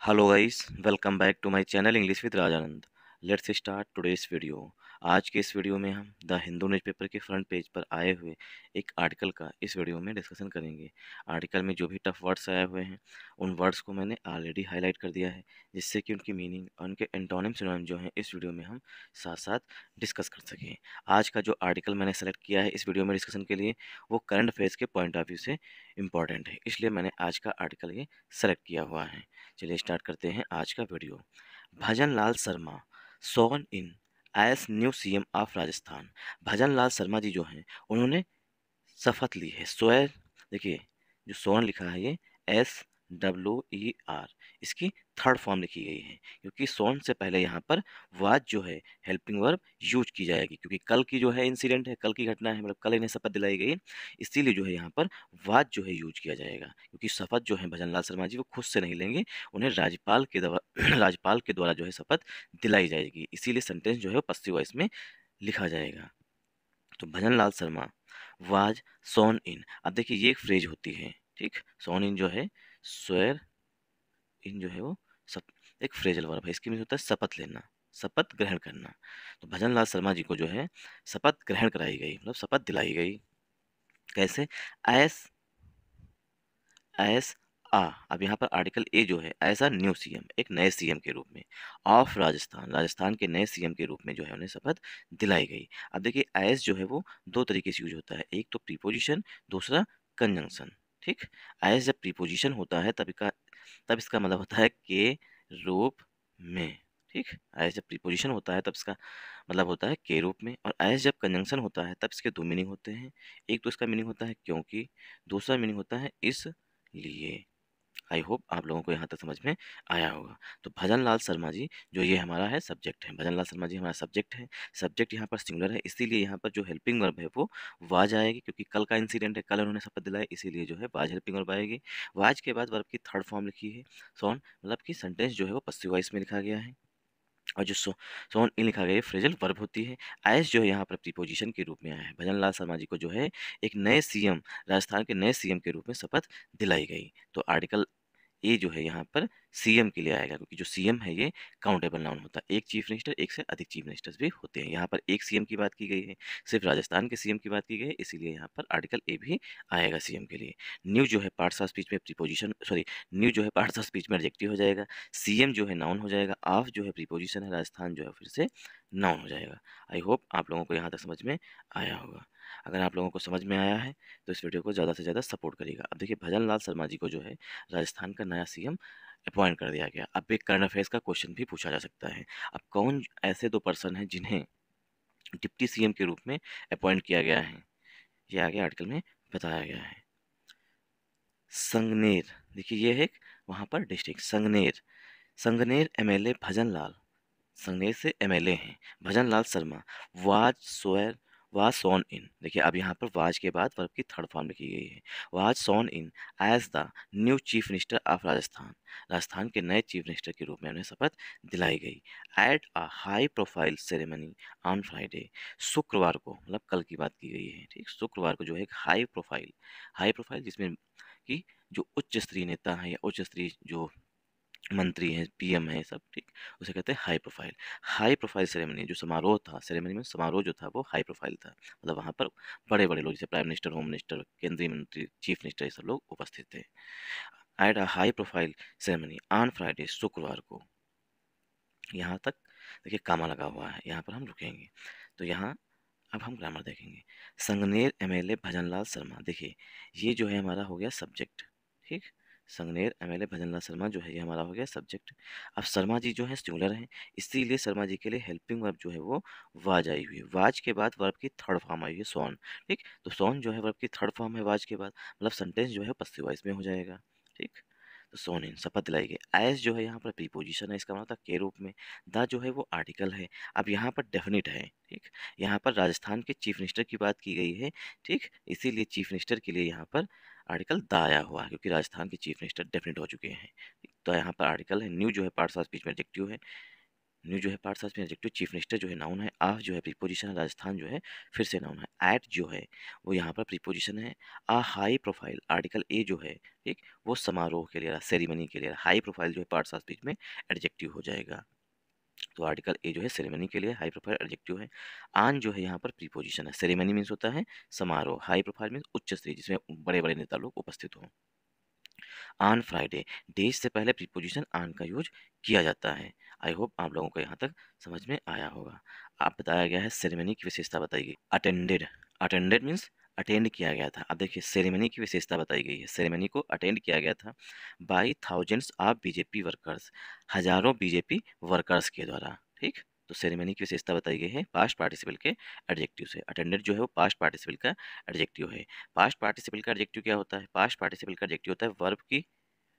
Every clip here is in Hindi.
Hello guys, welcome back to my channel English with Rajanand. Let's start today's video. आज के इस वीडियो में हम द हिंदू न्यूज़पेपर के फ्रंट पेज पर आए हुए एक आर्टिकल का इस वीडियो में डिस्कशन करेंगे। आर्टिकल में जो भी टफ वर्ड्स आए हुए हैं उन वर्ड्स को मैंने ऑलरेडी हाईलाइट कर दिया है, जिससे कि उनकी मीनिंग और उनके एंटोनिम सिनोनिम जो हैं इस वीडियो में हम साथ साथ डिस्कस कर सकें। आज का जो आर्टिकल मैंने सेलेक्ट किया है इस वीडियो में डिस्कशन के लिए वो करंट अफेयर्स के पॉइंट ऑफ व्यू से इम्पॉर्टेंट है, इसलिए मैंने आज का आर्टिकल ये सेलेक्ट किया हुआ है। चलिए स्टार्ट करते हैं आज का video. Bhajan Lal Sharma sworn in as new CM of Rajasthan. Bhajan Lal Sharma ji जो हैं उन्होंने शपथ ली है। स्वेर, देखिए जो सोन लिखा है ये SWER, इसकी थर्ड फॉर्म लिखी गई है, क्योंकि सोन से पहले यहाँ पर वाज जो है हेल्पिंग वर्ब यूज की जाएगी, क्योंकि कल की जो है इंसिडेंट है, कल की घटना है, मतलब कल इन्हें शपथ दिलाई गई, इसीलिए जो है यहाँ पर वाज जो है यूज किया जाएगा, क्योंकि शपथ जो है भजनलाल शर्मा जी वो खुद से नहीं लेंगे, उन्हें राज्यपाल के द्वारा राज्यपाल के द्वारा जो है शपथ दिलाई जाएगी, इसीलिए सेंटेंस जो है वो पश्चिम वॉइस में लिखा जाएगा। तो भजनलाल शर्मा वाज सोन इन। अब देखिए ये एक फ्रेज होती है, ठीक। सोन इन जो है, स्वेर इन जो है वो सप, एक फ्रेजल वर्ब है, इसकी मीनिंग होता है शपथ लेना, शपथ ग्रहण करना। तो भजनलाल शर्मा जी को जो है शपथ ग्रहण कराई गई, मतलब शपथ दिलाई गई। कैसे? एस एस आ, अब यहाँ पर आर्टिकल ए जो है एज अ न्यू सीएम, एक नए सीएम के रूप में, ऑफ राजस्थान, राजस्थान के नए सीएम के रूप में जो है उन्हें शपथ दिलाई गई। अब देखिए एज जो है वो दो तरीके से यूज होता है, एक तो प्रीपोजिशन, दूसरा कंजंक्शन, ठीक। एज जब प्रीपोजिशन होता है तब इसका मतलब होता है के रूप में, ठीक। एज जब प्रीपोजिशन होता है तब इसका मतलब होता है के रूप में, और एज जब कंजंक्शन होता है तब इसके दो मीनिंग होते हैं। एक तो इसका मीनिंग होता है क्योंकि, दूसरा मीनिंग होता है इसलिए। आई होप आप लोगों को यहाँ तक समझ में आया होगा। तो भजनलाल शर्मा जी जो ये हमारा है सब्जेक्ट है, भजनलाल शर्मा जी हमारा सब्जेक्ट है। सब्जेक्ट यहाँ पर सिंगुलर है, इसीलिए यहाँ पर जो हेल्पिंग वर्ब है वो वाज आएगी, क्योंकि कल का इंसिडेंट है, कल उन्होंने शपथ दिलाई, इसीलिए जो है वाज हेल्पिंग वर्ब आएगी। वाज के बाद वर्ब की थर्ड फॉर्म लिखी है सॉन, मतलब कि सेंटेंस जो है वो पश्चिम वॉइस में लिखा गया है। और जो सोन इन लिखा गया है फ्रेजल वर्ब होती है। एस जो है यहाँ पर प्रीपोजिशन के रूप में आया है। भजनलाल शर्मा जी को जो है एक नए सीएम, राजस्थान के नए सीएम के रूप में शपथ दिलाई गई। तो आर्टिकल ये जो है यहाँ पर सीएम के लिए आएगा, क्योंकि जो सीएम है ये काउंटेबल नाउन होता है, एक चीफ मिनिस्टर, एक से अधिक चीफ मिनिस्टर्स भी होते हैं। यहाँ पर एक सीएम की बात की गई है, सिर्फ राजस्थान के सीएम की बात की गई है, इसीलिए यहाँ पर आर्टिकल ए भी आएगा सीएम के लिए। न्यू जो है पार्ट्स ऑफ स्पीच में प्रीपोजिशन, सॉरी, न्यू जो है पार्ट्स ऑफ स्पीच में एडजेक्टिव हो जाएगा, सीएम जो है नाउन हो जाएगा, ऑफ जो है प्रीपोजिशन है, राजस्थान जो है फिर से नाउन हो जाएगा। आई होप आप लोगों को यहाँ तक समझ में आया होगा। अगर आप लोगों को समझ में आया है तो इस वीडियो को ज़्यादा से ज़्यादा सपोर्ट करिएगा। अब देखिए भजनलाल शर्मा जी को जो है राजस्थान का नया सीएम अपॉइंट कर दिया गया। अब एक करंट अफेयर्स का क्वेश्चन भी पूछा जा सकता है। अब कौन ऐसे दो पर्सन हैं जिन्हें डिप्टी सीएम के रूप में अपॉइंट किया गया है, ये आगे आर्टिकल में बताया गया है। संगनेर, देखिए ये है वहाँ पर डिस्ट्रिक्ट संगनेर, संगनेर एमएलए भजनलाल, संगनेर से एमएलए हैं Bhajanlal Sharma, was swore was sworn in. देखिए अब यहाँ पर वाज के बाद वर्ब की थर्ड फॉर्म लिखी गई है, was sworn in as the new chief minister of Rajasthan, Rajasthan के नए चीफ मिनिस्टर के रूप में उन्हें शपथ दिलाई गई। At a high profile ceremony on Friday, शुक्रवार को, मतलब कल की बात की गई है, ठीक। शुक्रवार को जो है एक हाई प्रोफाइल जिसमें कि जो उच्च स्तरीय नेता है या उच्च स्तरीय जो मंत्री हैं, पीएम है, सब, ठीक, उसे कहते हैं हाई प्रोफाइल सेरेमनी। जो समारोह था, सेरेमनी में समारोह जो था वो हाई प्रोफाइल था, मतलब वहाँ पर बड़े बड़े लोग जैसे प्राइम मिनिस्टर, होम मिनिस्टर, केंद्रीय मंत्री, चीफ मिनिस्टर, ये सब लोग उपस्थित थे। At a high profile ceremony on Friday, शुक्रवार को। यहाँ तक देखिए कामा लगा हुआ है, यहाँ पर हम रुकेंगे। तो यहाँ अब हम ग्रामर देखेंगे। संगनेर एमएलए भजनलाल शर्मा, देखिए ये जो है हमारा हो गया सब्जेक्ट, ठीक। संगनेर एमएलए भजनलाल शर्मा जो है ये हमारा हो गया सब्जेक्ट। अब शर्मा जी जो है सिंगुलर हैं, इसीलिए शर्मा जी के लिए हेल्पिंग वर्ब जो है वो वाज आई हुई है। वाज के बाद वर्ब की थर्ड फॉर्म आई हुई है सॉन, ठीक। तो सॉन जो है वर्ब की थर्ड फॉर्म है वाज के बाद, मतलब सेंटेंस जो है पस्सिव वॉइस में हो जाएगा, ठीक। तो सोन इन शपथ दिलाई गई। एज जो है यहाँ पर प्रीपोजिशन है, इसका मतलब के रूप में। द जो है वो आर्टिकल है। अब यहाँ पर डेफिनिट है, ठीक। यहाँ पर राजस्थान के चीफ मिनिस्टर की बात की गई है, ठीक, इसीलिए चीफ मिनिस्टर के लिए यहाँ पर आर्टिकल द आया हुआ है, क्योंकि राजस्थान के चीफ मिनिस्टर डेफिनेट हो चुके हैं, ठीक? तो यहाँ पर आर्टिकल है। न्यू जो है पार्ट्स ऑफ स्पीच में एडजेक्टिव है, न्यू जो है पार्ट साथ में एडजेक्टिव, चीफ मिनिस्टर जो है नाउन है, आ जो है प्रीपोजिशन है, राजस्थान जो है फिर से नाउन है, एट जो है वो यहाँ पर प्रीपोजिशन है, आ हाई प्रोफाइल आर्टिकल ए जो है ठीक वो समारोह के लिए सेरेमनी के लिए, हाई प्रोफाइल जो है पार्ट साथ बीच में एडजेक्टिव हो जाएगा। तो आर्टिकल ए जो है सेरेमनी के लिए हाई प्रोफाइल एडजेक्टिव है। आन जो है यहाँ पर प्रीपोजिशन है, सेरेमनी मीन्स होता है समारोह, हाई प्रोफाइल मीन्स उच्च स्तरीय जिसमें बड़े बड़े नेता लोग उपस्थित हों। ऑन फ्राइडे, डेज से पहले प्रीपोजिशन ऑन का यूज किया जाता है। आई होप आप लोगों को यहाँ तक समझ में आया होगा। आप बताया गया है सेरेमनी की विशेषता बताई गई, अटेंडेड, अटेंडेड मीन्स अटेंड किया गया था। अब देखिए सेरेमनी की विशेषता बताई गई है, सेरेमनी को अटेंड किया गया था by thousands of BJP workers, हजारों बीजेपी वर्कर्स के द्वारा। ठीक, तो सेरेमनी की विशेषता बताई गई है पास्ट पार्टिसिपल के एडजेक्टिव से। अटेंडेड जो है वो पास्ट पार्टिसिपल का एडजेक्टिव है। पास्ट पार्टिसिपल का एडजेक्टिव क्या होता है? पास्ट पार्टिसिपल का एडजेक्टिव होता है वर्ब की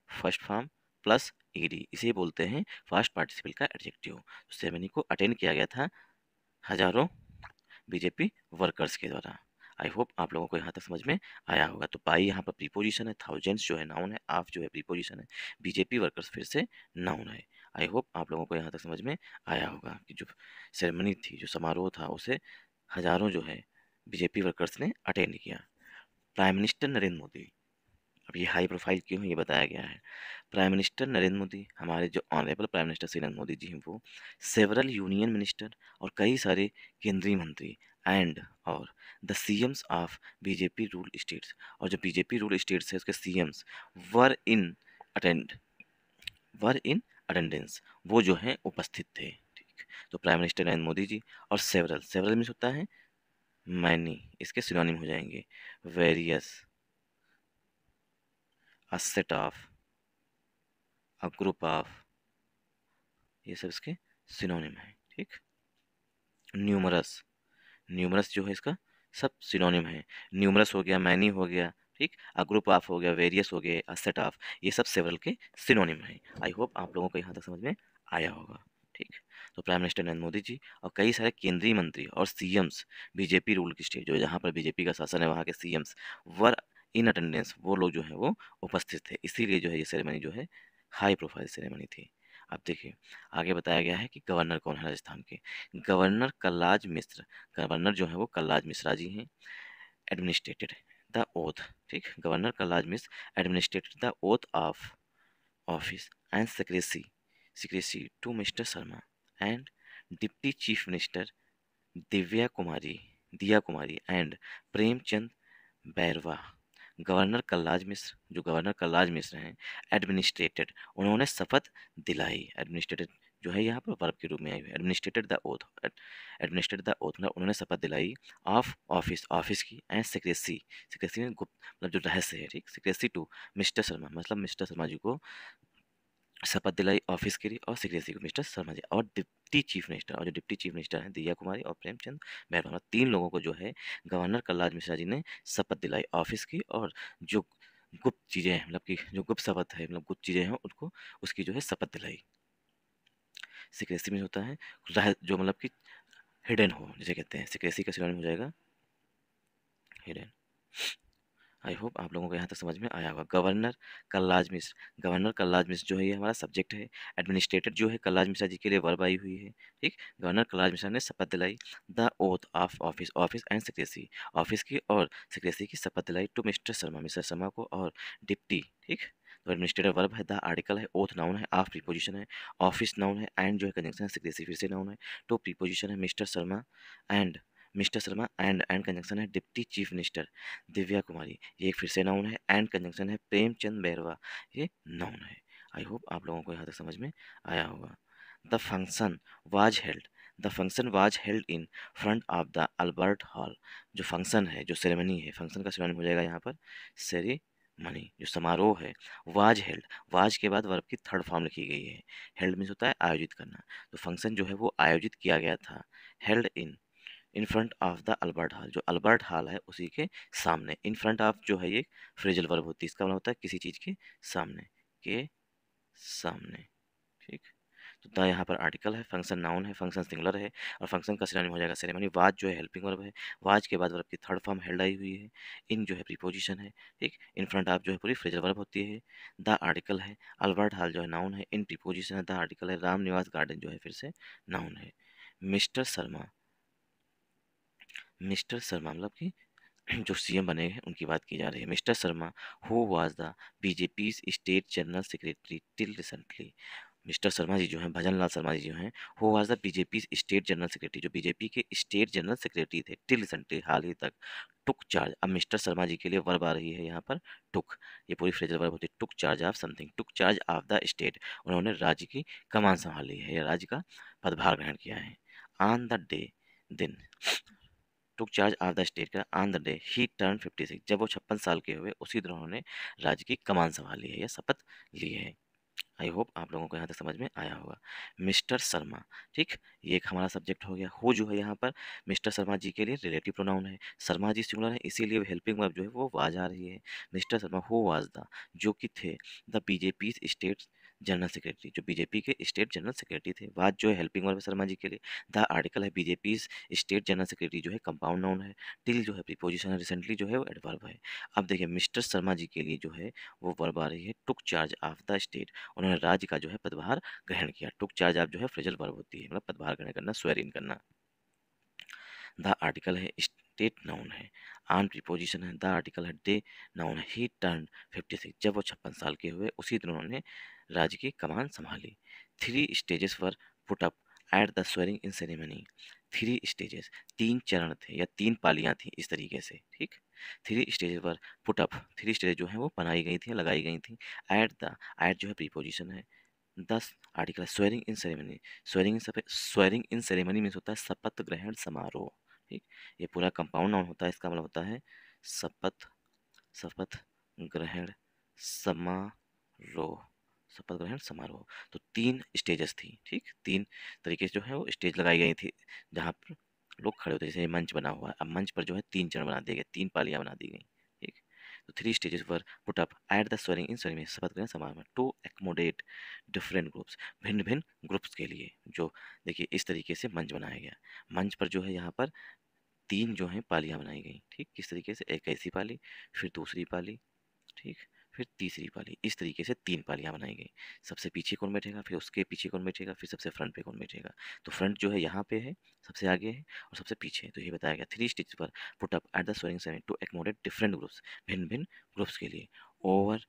फर्स्ट फॉर्म प्लस ईडी, इसे बोलते हैं पास्ट पार्टिसिपल का एडजेक्टिव। तो सेरेमनी को अटेंड किया गया था हजारों बीजेपी वर्कर्स के द्वारा। आई होप आप लोगों को यहाँ तक समझ में आया होगा। तो बाई यहाँ पर प्रीपोजिशन है, थाउजेंड्स जो है नाउन है, ऑफ जो है प्रीपोजिशन है, बीजेपी वर्कर्स फिर से नाउन है। आई होप आप लोगों को यहाँ तक समझ में आया होगा कि जो सेरेमनी थी, जो समारोह था, उसे हजारों जो है बीजेपी वर्कर्स ने अटेंड किया। प्राइम मिनिस्टर नरेंद्र मोदी, अब ये हाई प्रोफाइल क्यों है ये बताया गया है। प्राइम मिनिस्टर नरेंद्र मोदी, हमारे जो honourable prime minister Shri Narendra Modi ji हैं, वो सेवरल यूनियन मिनिस्टर और कई सारे केंद्रीय मंत्री एंड और the CM's of BJP rule states, और जो बीजेपी रूल स्टेट्स है उसके सीएम्स वर इन अटेंड वर इन अटेंडेंस, वो जो है उपस्थित थे। ठीक, तो प्राइम मिनिस्टर नरेंद्र मोदी जी और सेवरल, सेवरल मीन्स होता है मैनी, इसके सिनोनिम हो जाएंगे various, a set of, a group of, ये सब इसके सिनोनिम है। ठीक, न्यूमरस, न्यूमरस जो है इसका सब सिनोनिम है। न्यूमरस हो गया, मैनी हो गया, ठीक, अ ग्रुप ऑफ हो गया, वेरियस हो गए, अ सेट ऑफ, ये सब सेवरल के सिनोनिम है। आई होप आप लोगों को यहाँ तक समझ में आया होगा। ठीक, तो प्राइम मिनिस्टर नरेंद्र मोदी जी और कई सारे केंद्रीय मंत्री और सीएम्स, बीजेपी रूल की स्टेट, जो जहाँ पर बीजेपी का शासन है वहाँ के सीएम्स वर इन अटेंडेंस, वो लोग जो है वो उपस्थित थे, इसीलिए जो है ये सेरेमनी जो है हाई प्रोफाइल सेरेमनी थी। अब देखिए आगे बताया गया है कि गवर्नर कौन है राजस्थान के। गवर्नर कल्लाज मिश्र, गवर्नर जो है वो कल्लाज मिश्रा जी हैं। एडमिनिस्ट्रेटेड द ओथ, ठीक, governor Kalraj Mishra administered the oath of office and secrecy to mister Sharma and deputy chief minister दिया कुमारी एंड प्रेमचंद बैरवा। गवर्नर कल्लाज मिश्र, जो गवर्नर कल्लाज मिश्र हैं, एडमिनिस्ट्रेटेड, उन्होंने शपथ दिलाई। एडमिनिस्ट्रेटेड जो है यहाँ पर वर्ब के रूप में आई हुई है। Administrated the oath, administrated the oath मतलब उन्होंने शपथ दिलाई ऑफ ऑफिस, ऑफिस की, एंड सिक्रेसी, सिक्रेसी में गुप्त मतलब जो रहस्य है, ठीक, सिक्रेसी टू मिस्टर शर्मा मतलब मिस्टर शर्मा जी को शपथ दिलाई ऑफिस के लिए, और सिक्रेसी को मिस्टर शर्मा जी, और डिप्टी चीफ मिनिस्टर, और जो डिप्टी चीफ मिनिस्टर हैं दिया कुमारी और प्रेमचंद बैरवा, तीन लोगों को जो है गवर्नर कल्लाज मिश्रा जी ने शपथ दिलाई ऑफिस की, और जो गुप्त चीज़ें हैं मतलब कि जो गुप्त शपथ है मतलब गुप्त चीज़ें हैं उनको, उसकी जो है शपथ दिलाई। सिक्रेसी में होता है जो मतलब कि हिडन हो, जिसे कहते हैं सिक्रेसी का सिनोनिम हो जाएगा हिडन। आई होप आप लोगों को यहाँ तक समझ में आया होगा। गवर्नर कल्लाज मिश्र, गवर्नर कल्लाज मिश्र जो है ये हमारा सब्जेक्ट है। एडमिनिस्ट्रेटर जो है कल्लाज मिश्रा जी के लिए वर्ब आई हुई है। ठीक, गवर्नर कल्लाज मिश्रा ने शपथ दिलाई the oath of office, office and secrecy, office की और सिक्रेसी की शपथ दिलाई to mister Sharma, mister Sharma को, और डिप्टी, ठीक, तो एडमिनिस्ट्रेटर वर्ब है, द आर्टिकल है, ओथ नाउन है, ऑफ प्रीपोजिशन है, ऑफिस नाउन है, एंड जो है कंजंक्शन है, सिक्रेसी फिर से नाउन है, टू प्रीपोजिशन है, mister Sharma and, mister Sharma and conjunction है deputy chief minister Diya Kumari, ये एक फिर से नाउन है, एंड कंजंक्शन है प्रेमचंद बैरवा, ये नाउन है। आई होप आप लोगों को यहाँ तक समझ में आया होगा। The function was held, the function was held in front of the Albert hall, जो फंक्शन है, जो सेरेमनी है, फंक्शन का सिनोनिम हो जाएगा यहाँ पर सेरेमनी, जो समारोह है, वाज हेल्ड, वाज के बाद वर्ब की थर्ड फॉर्म लिखी गई है, हेल्ड मीन्स होता है आयोजित करना, तो फंक्शन जो है वो आयोजित किया गया था, held in front of the Albert hall, जो अल्बर्ट हॉल है उसी के सामने, इन फ्रंट ऑफ जो है ये फ्रेजल वर्ब होती है, इसका मतलब होता है किसी चीज़ के सामने, के सामने। ठीक, तो द यहाँ पर आर्टिकल है, फंक्शन नाउन है, फंक्शन सिंगुलर है और फंक्शन का सिनोनिम हो जाएगा सेरेमनी। वाज जो है हेल्पिंग वर्ब है, वाज के बाद वर्ब की थर्ड फॉर्म हेल्ड आई हुई है। इन जो है प्रीपोजिशन है, ठीक। इन फ्रंट ऑफ जो है पूरी फ्रेजल वर्ब होती है। द आर्टिकल है, अल्बर्ट हॉल जो है नाउन है, इन प्रीपोजिशन है। द आर्टिकल है, राम निवास गार्डन जो है फिर से नाउन है। मिस्टर शर्मा, मिस्टर शर्मा मतलब कि जो सीएम बने हैं उनकी बात की जा रही है। Mister Sharma who was the BJP state general secretary till recently. Mister Sharma ji जो हैं, भजन लाल शर्मा जी जो हैं, who was the BJP state general secretary, जो बीजेपी के स्टेट जनरल सेक्रेटरी थे टिल रिसेंटली, हाल ही तक। टुक चार्ज, अब मिस्टर शर्मा जी के लिए वर्ब आ रही है यहाँ पर टुक। ये पूरी फ्रेजल वर्ब होती है, टुक charge of something, took charge of the state. उन्होंने राज्य की कमान संभाली है या राज्य का पदभार ग्रहण किया है। ऑन द डे, दिन, took charge of the state का ऑन द डे ही टर्न 56, जब वो 56 साल के हुए उसी दिन उन्होंने राज्य की कमान संभाली है या शपथ ली है। आई होप आप लोगों को यहाँ तक समझ में आया होगा। मिस्टर शर्मा, ठीक, ये एक हमारा सब्जेक्ट हो गया। हु जो है यहाँ पर मिस्टर शर्मा जी के लिए रिलेटिव प्रोनाउन है। शर्मा जी सिंगुलर है, इसीलिए हेल्पिंग वर्ब जो है वो वाज आ रही है। Mister Sharma who was the, जो कि थे, the BJP state general secretary, जो बीजेपी के स्टेट जनरल सेक्रेटरी थे। वाज जो है हेल्पिंग वर्ब है शर्मा जी के लिए। द आर्टिकल है, बीजेपी स्टेट जनरल सेक्रेटरी जो है कंपाउंड नाउन है। टिल जो है प्रीपोजिशन है, रिसेंटली जो है वो एडवर्ब है। अब देखिए मिस्टर शर्मा जी के लिए जो है वो वर्ब आ रही है टुक चार्ज ऑफ द स्टेट, उन्होंने राज्य का जो है पदभार ग्रहण किया। टुक चार्ज आप जो है फ्रेजल वर्ब होती है, मतलब पदभार ग्रहण करना, स्वेर इन करना। द आर्टिकल है, स्टेट नाउन है। ऑन प्रीपोजिशन है, द आर्टिकल है, डे नाउन है। ही टर्न 56, जब वो 56 साल के हुए उसी दिन उन्होंने राज्य की कमान संभाली। 3 stages were put up at the swearing in ceremony. 3 stages, 3 चरण थे या 3 पालियां थी इस तरीके से, ठीक। 3 स्टेजेस वर पुट अप, 3 स्टेज जो है वो बनाई गई थी, लगाई गई थी। एट द, एट जो है प्रीपोजिशन है। 10 article swearing in ceremony, swearing in ceremony means होता है शपथ ग्रहण समारोह, ठीक। ये पूरा कंपाउंड नाउन होता है, इसका मतलब होता है शपथ, शपथ ग्रहण समारोह, शपथ ग्रहण समारोह। तो 3 स्टेजेस थी, ठीक, 3 तरीके से जो है वो स्टेज लगाई गई थी जहाँ पर लोग खड़े होते, जैसे ये मंच बना हुआ है, अब मंच पर जो है 3 चरण बना दिए गए, 3 पालियां बना दी गई, ठीक। तो 3 stages were put up at the swearing in ceremony, शपथ ग्रहण समारोह में, टू एकोमोडेट डिफरेंट ग्रुप्स, भिन्न भिन्न ग्रुप्स के लिए। जो देखिए इस तरीके से मंच बनाया गया, मंच पर जो है यहाँ पर 3 जो हैं पालियां बनाई गई, ठीक। किस तरीके से, एक ऐसी पाली, फिर दूसरी पाली, ठीक, फिर तीसरी पाली, इस तरीके से 3 पालियां बनाई गई। सबसे पीछे कौन बैठेगा, फिर उसके पीछे कौन बैठेगा, फिर सबसे फ्रंट पे कौन बैठेगा। तो फ्रंट जो है यहाँ पे है, सबसे आगे है और सबसे पीछे है। तो ये बताया गया 3 स्टेज पर put up at the swearing ceremony to accommodate different groups, भिन्न भिन्न ग्रुप्स के लिए। ओवर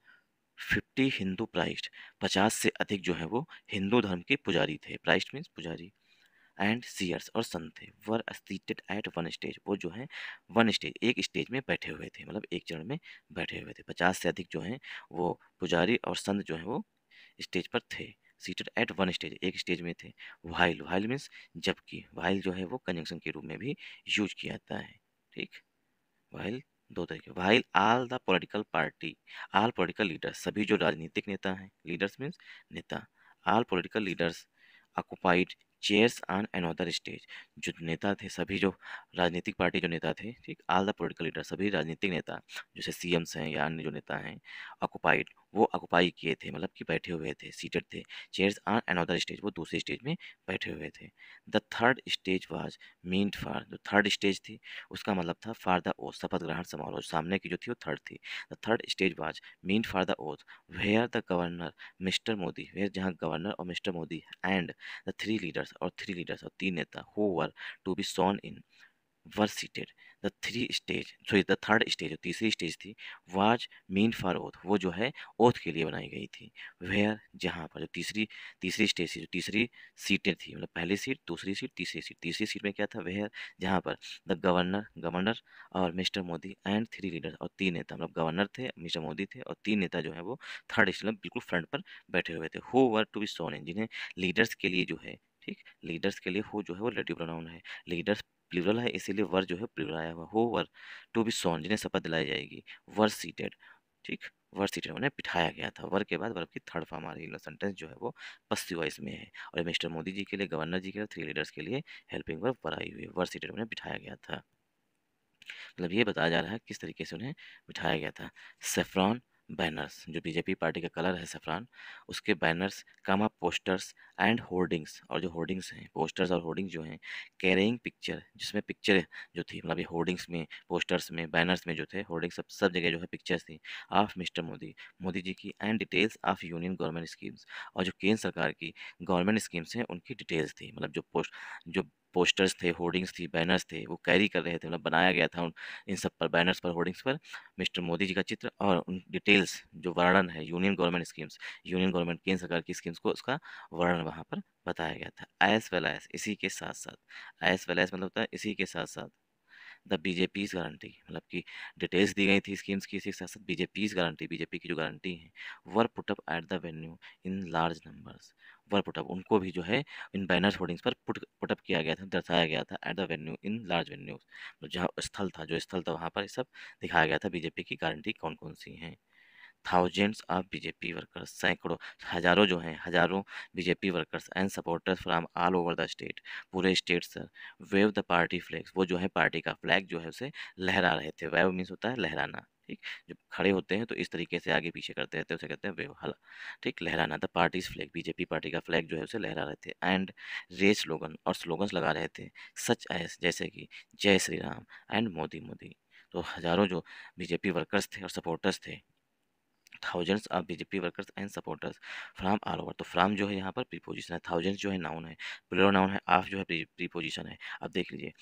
50 हिंदू प्राइस्ट, 50 से अधिक जो है वो हिंदू धर्म के पुजारी थे। प्राइस्ट मीन्स पुजारी। एंड सीयर्स और संत थे, वर सीटेड एट वन स्टेज, वो जो है वन स्टेज, एक स्टेज में बैठे हुए थे, मतलब एक चरण में बैठे हुए थे। 50 से अधिक जो हैं वो पुजारी और संत जो हैं वो स्टेज पर थे। सीटेड एट वन स्टेज, एक स्टेज में थे। वाइल, वाइल मीन्स जबकि, वाइल जो है वो कंजंक्शन के रूप में भी यूज किया जाता है, ठीक। वाइल दो तरीके, while all the political party, all political leaders, सभी जो राजनीतिक नेता हैं, लीडर्स मीन्स नेता, all political leaders occupied chairs on another stage, जो नेता थे, सभी जो राजनीतिक पार्टी जो नेता थे, ठीक, ऑल द पॉलिटिकल लीडर, सभी राजनीतिक नेता, जैसे सीएम्स हैं या अन्य जो नेता हैं, ऑक्युपाइड, वो ऑक्युपाई किए थे, मतलब कि बैठे हुए थे, सीटेड थे। चेयर्स ऑन अनदर स्टेज, वो दूसरे स्टेज में बैठे हुए थे। The third stage was meant for, जो थर्ड स्टेज थी उसका मतलब था फॉर द ओथ, शपथ ग्रहण समारोह, सामने की जो थी वो थर्ड थी। The third stage was meant for the oath where the governor mister Modi, where जहाँ गवर्नर और mister Modi and the three leaders, और थ्री लीडर्स और 3 नेता who were to be sworn in were seated. The three stage, sorry the third stage, जो तीसरी स्टेज थी, वाज मीन फॉर ओथ, वो जो है ओथ के लिए बनाई गई थी। वेयर, जहाँ पर जो तीसरी तीसरी स्टेज थी, जो तीसरी सीटें थी, मतलब पहली सीट, दूसरी सीट, तीसरी सीट, तीसरी सीट में क्या था, वेयर जहाँ पर द गवर्नर, गवर्नर और mister Modi and three leader, और 3 नेता, मतलब गवर्नर थे, मिस्टर मोदी थे और 3 नेता जो है वो थर्ड स्टेज में बिल्कुल फ्रंट पर बैठे हुए थे। हु वर टू बी सोन इन, जिन्हें लीडर्स के लिए जो है, ठीक, लीडर्स के लिए हु जो है वो रिलेटिव प्रोनाउन है। लीडर्स प्लूरल है, इसीलिए वर जो है प्लूरल आया हुआ। हो वर टू बी सोन, जिन्हें शपथ दिलाई जाएगी। वर सीटेड, ठीक, वर सीटेड उन्हें बिठाया गया था। वर के बाद वर्ब की थर्ड फॉर्म आ रही है, सेंटेंस जो है वो पस्सिव वॉइस में है। और मिस्टर मोदी जी के लिए, गवर्नर जी के लिए, थ्री लीडर्स के लिए हेल्पिंग वर्ब वर आई हुई है। वर सीटेड उन्हें बिठाया गया था, मतलब ये बताया जा रहा है किस तरीके से उन्हें बिठाया गया था। सेफ्रॉन बैनर्स, जो बीजेपी पार्टी का कलर है सैफ़्रॉन, उसके banners, comma posters and hoardings, और जो होर्डिंग्स हैं, पोस्टर्स और होर्डिंग्स जो हैं, कैरिंग पिक्चर, जिसमें पिक्चर जो थी, मतलब ये होर्डिंग्स में, पोस्टर्स में, बैनर्स में जो थे, होर्डिंग्स सब सब जगह जो है पिक्चर्स थी ऑफ मिस्टर मोदी, मोदी जी की, and details of union government schemes, और जो केंद्र सरकार की गवर्नमेंट स्कीम्स हैं उनकी डिटेल्स थी। मतलब जो पोस्टर्स थे, होर्डिंग्स थी, बैनर्स थे, वो कैरी कर रहे थे, मतलब बनाया गया था उन इन सब पर, बैनर्स पर, होर्डिंग्स पर मिस्टर मोदी जी का चित्र, और उन डिटेल्स जो वर्णन है union government schemes, union government केंद्र सरकार की स्कीम्स को, उसका वर्णन वहाँ पर बताया गया था। एज वेल एज, इसी के साथ साथ, एज वेल एज मतलब होता है इसी के साथ साथ, द बीजेपीज गारंटी, मतलब कि डिटेल्स दी गई थी स्कीम्स की, इसी के साथ साथ बीजेपीज गारंटी, बीजेपी की जो गारंटी है, वर put up at the venue in large numbers, were put up, उनको भी जो है इन बैनर होर्डिंग्स पर पुट अप किया गया था, दर्शाया गया था, at the venue in large venues, तो जहाँ स्थल था, जो स्थल था वहाँ पर ये सब दिखाया गया था, बीजेपी की गारंटी कौन कौन सी हैं। थाउजेंड्स ऑफ बीजेपी वर्कर्स, सैकड़ों, हजारों जो हैं, हजारों BJP workers and supporters from all over the state, पूरे state sir, wave the party flags, वो जो है पार्टी का फ्लैग जो है उसे लहरा रहे थे। वेव मीन्स होता है लहराना, ठीक, जब खड़े होते हैं तो इस तरीके से आगे पीछे करते रहते हैं, उसे कहते हैं वेव, हला, ठीक, लहराना। The party's flag, BJP party का फ्लैग जो है उसे लहरा रहे थे, एंड रेज स्लोगन, और स्लोगन्स लगा रहे थे, सच एज, जैसे कि जय श्री राम एंड मोदी मोदी। तो हजारों जो बीजेपी वर्कर्स थे और सपोर्टर्स थे, thousands of BJP workers and supporters from all over, तो फ्रॉम जो है यहाँ पर प्रीपोजिशन है, थाउजेंड्स जो है नाउन है, प्लूरल नाउन है, ऑफ जो है प्रीपोजिशन है। अब देख लीजिए,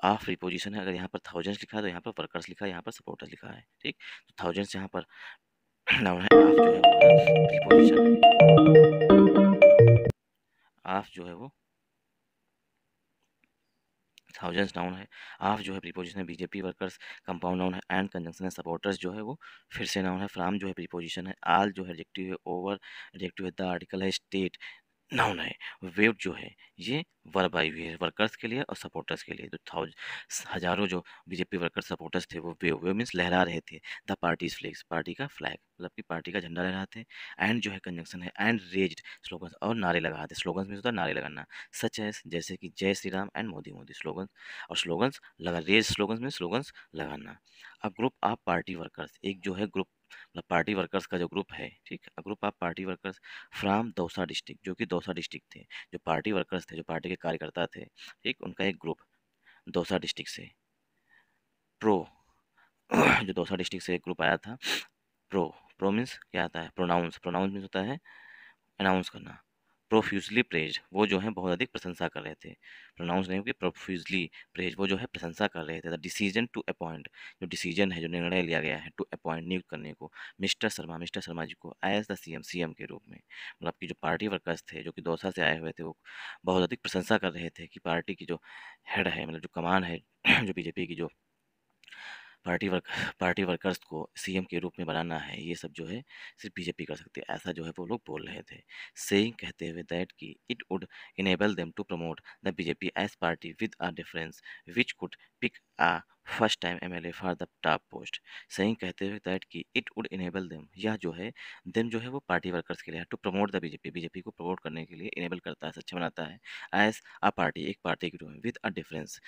ऑफ प्रीपोजिशन है, अगर यहाँ पर थाउजेंड्स लिखा है तो यहाँ पर वर्कर्स लिखा है, यहाँ पर सपोर्टर्स लिखा है, ठीक, तो थाउजेंड्स यहाँ पर नाउन है, ऑफ जो है वो प्रीपोजिशन है, ऑफ जो है वो थाउजेंड्स नाउन है, ऑफ जो है प्रीपोजिशन है, बीजेपी वर्कर्स कंपाउंड नाउन है, एंड कंजंक्शन है, सपोर्टर्स जो है वो फिर से नाउन है, फ्रॉम जो है प्रीपोजिशन है, ऑल जो है एडजेक्टिव है, ओवर एडजेक्टिव है, द आर्टिकल है, स्टेट नाउन है, वेव जो है ये वर्ब आई हुई है वर्कर्स के लिए और सपोर्टर्स के लिए। तो हजारों जो बीजेपी वर्कर्स सपोर्टर्स थे वो वेव, वेव मीन्स लहरा रहे थे, द पार्टीज फ्लैग्स, पार्टी का फ्लैग, मतलब कि पार्टी का झंडा लहराते थे, एंड जो है कंजंक्शन है, एंड रेज्ड स्लोगन्स, और नारे लगाते, स्लोगन्स मीन्स होता है नारे लगाना, सच है जैसे कि जय श्री राम एंड मोदी मोदी, स्लोगन्स, और स्लोगन्स लगा, रेज स्लोगन्स में स्लोगन्स लगाना। A group of party workers, एक जो है ग्रुप, मतलब पार्टी वर्कर्स का जो ग्रुप है, ठीक, a group of party workers from Dausa district, जो कि दौसा डिस्ट्रिक्ट थे, जो पार्टी वर्कर्स थे, जो पार्टी के कार्यकर्ता थे, ठीक, उनका एक ग्रुप दौसा डिस्ट्रिक्ट से, प्रो जो दौसा डिस्ट्रिक्ट से एक ग्रुप आया था, प्रो, प्रो मीन्स क्या आता है, प्रोनाउंस, प्रोनाउंस मीन्स होता है अनाउंस करना, प्रोफ्यूजली प्रेज, वो जो है बहुत अधिक प्रशंसा कर रहे थे, प्रोनाउंस नहीं होगी, प्रोफ्यूजली प्रेज, वो जो है प्रशंसा कर रहे थे, द डिसीजन टू अपॉइंट, जो डिसीजन है, जो निर्णय लिया गया है, टू अपॉइंट, नियुक्त करने को, मिस्टर शर्मा जी को एज द सीएम, सीएम के रूप में, मतलब कि जो पार्टी वर्कर्स थे जो कि दौसा से आए हुए थे, वो बहुत अधिक प्रशंसा कर रहे थे कि पार्टी की जो हेड है, मतलब जो कमान है जो बीजेपी की जो पार्टी वर्कर्स को सीएम के रूप में बनाना है, ये सब जो है सिर्फ बीजेपी कर सकती है, ऐसा जो है वो लोग बोल रहे थे, सेइंग, कहते हुए, दैट कि it would enable them to promote the BJP as party with a difference which could pick a first time MLA for the top post, saying, कहते हुए, दैट कि इट वुड इनेबल देम, यह जो है देम जो है वो पार्टी वर्कर्स के लिए to promote the BJP, BJP को प्रमोट करने के लिए इनेबल करता है, सक्षम बनाता है, एज अ पार्टी, एक पार्टी के रूप में, विद अ डिफरेंस,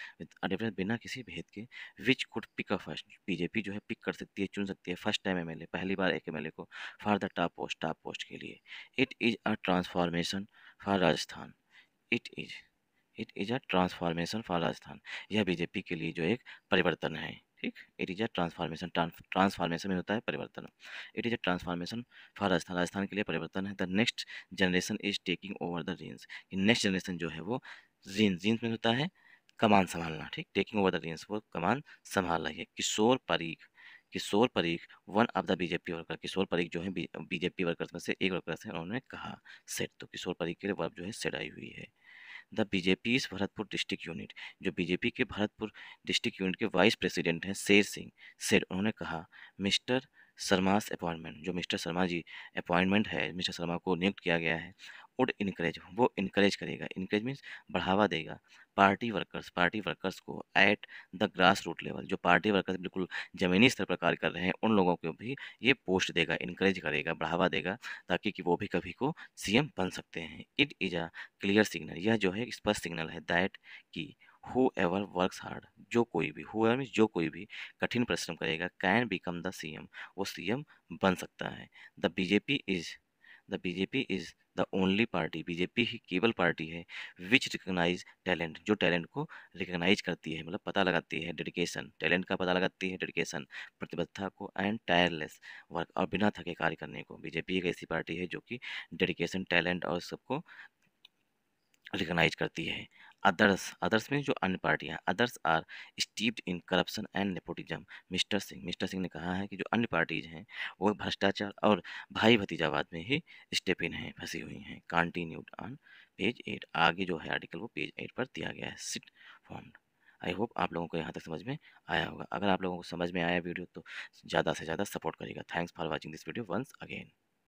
बिना किसी भेद के, which could pick a first, BJP जो है पिक कर सकती है, चुन सकती है, फर्स्ट टाइम एमएलए, पहली बार एक एमएलए को, फॉर द टॉप पोस्ट के लिए। It is a transformation for Rajasthan, it is it is a transformation for Rajasthan, यह बीजेपी के लिए जो एक परिवर्तन है, ठीक, it is a transformation, transformation में होता है परिवर्तन, it is a transformation for Rajasthan, Rajasthan के लिए परिवर्तन है, the next generation is taking over the range, next generation जो है वो जीन्स में होता है कमान संभालना, ठीक, टेकिंग ओवर द रेंज, वो कमान संभाल रही है। Kishore Parikh one of the BJP worker, Kishore Parikh जो है बीजेपी वर्कर्स में से एक वर्कर्स है, उन्होंने कहा सेट, तो किशोर परीख के लिए वर्ब जो है सेट आई हुई है। The BJP Bharatpur district unit, जो बीजेपी के भरतपुर डिस्ट्रिक्ट यूनिट के वाइस प्रेसिडेंट हैं शेर सिंह, सेठ, उन्होंने कहा, मिस्टर शर्मास अपॉइंटमेंट, जो मिस्टर शर्मा जी अपॉइंटमेंट है, मिस्टर शर्मा को नियुक्त किया गया है, वुड इनकरेज, वो इनकरेज करेगा, इनकरेज मीन्स बढ़ावा देगा, पार्टी वर्कर्स को at the grass root level, जो पार्टी वर्कर्स बिल्कुल जमीनी स्तर पर कार्य कर रहे हैं उन लोगों को भी ये पोस्ट देगा, इनकरेज करेगा, बढ़ावा देगा, ताकि कि वो भी कभी को सीएम बन सकते हैं। It is a clear signal, यह जो है स्पष्ट सिग्नल है, दैट कि हूएवर वर्क्स हार्ड, जो कोई भी, हूएवर मीन्स जो कोई भी कठिन परिश्रम करेगा, कैन बिकम द सीएम, वो सीएम बन सकता है। The BJP is the BJP is the only party, BJP ही केवल पार्टी है विच रिकॉग्नाइज टैलेंट, जो टैलेंट को रिकॉग्नाइज करती है, मतलब पता लगाती है, डेडिकेशन, टैलेंट का पता लगाती है, डेडिकेशन प्रतिबद्धता को, एंड टायरलेस वर्क, और बिना थके कार्य करने को। बीजेपी एक ऐसी पार्टी है जो कि डेडिकेशन, टैलेंट और सबको रिकॉग्नाइज करती है। अदर्स में जो अन्य पार्टियां, others are steeped in corruption and nepotism. Mister Singh ने कहा है कि जो अन्य पार्टीज हैं वो भ्रष्टाचार और भाई भतीजावाद में ही स्टेप इन है, फंसी हुई हैं। कंटिन्यूड ऑन पेज 8, आगे जो है आर्टिकल वो पेज 8 पर दिया गया है। Seat formed. आई होप आप लोगों को यहाँ तक समझ में आया होगा। अगर आप लोगों को समझ में आया वीडियो तो ज़्यादा से ज़्यादा सपोर्ट करिएगा। Thanks for watching this video once again.